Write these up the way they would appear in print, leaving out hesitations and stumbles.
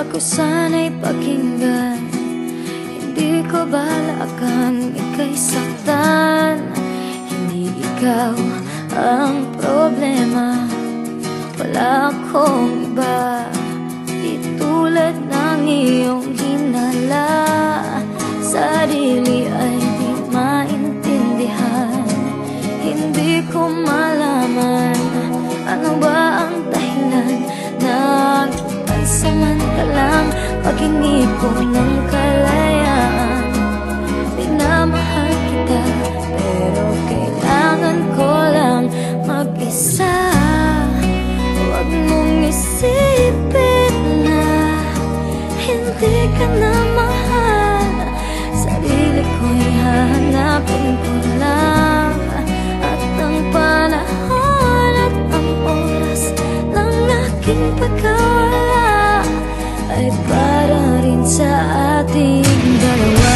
Ako sana'y pakinggan, hindi ko balakan ika'y saktan. Hindi ikaw ang problema, wala akong iba. Di tulad ng iyong hinala, sarili ay di maintindihan. Hindi ko malaman ano ba ang dahilan ng pansamantalang paghingi ko ng kalayaan. Minamahal kita pero kailangan ko lang mag-isa. Huwag mong isipin na hindi ka na mahal. Sarili ko'y hahanapin ko lang, at ang panahon at ang oras ng aking pagkawala ay para rin sa ating dalawa.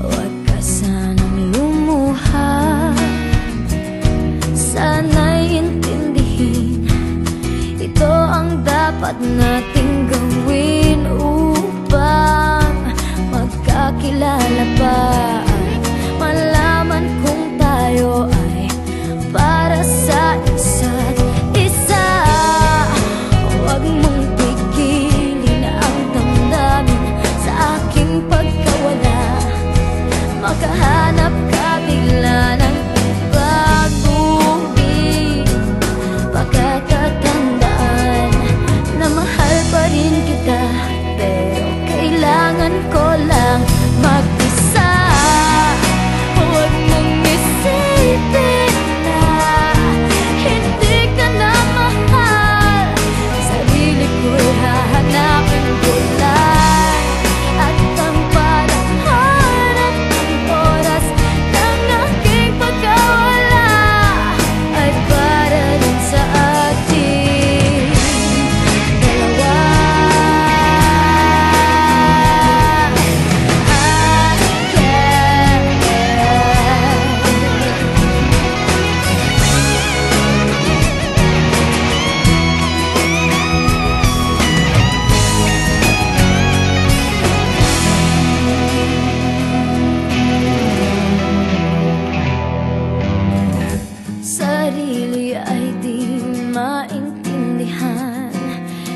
Huwag ka sanang lumuha, sana'y intindihin, ito ang dapat nating gawin upang magkakilala pa. Malaman kung tayo ay para sa isa't isa. Huwag mong pigilin ang damdamin sa aking pagkawala. Makahanap ka bigla ng ibang bumig. Pagkakatandaan na mahal pa rin kita, pero kailangan ko lang mag-isa. Huwag mong isipin na hindi ka na mahal. Sarili ko'y hahanapin ko lang, at ang panahon at ang oras ng aking pagkawala ay para rin sa ating dalawa. Sarili ay di maintindihan,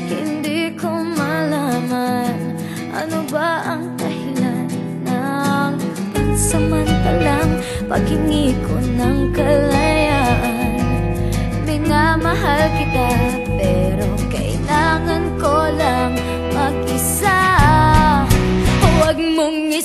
hindi ko malaman ano ba ang dahilan ng pansamantalang paghingi ko ng kalayaan. Minamahal kita pero kailangan ko lang mag-isa. Huwag mong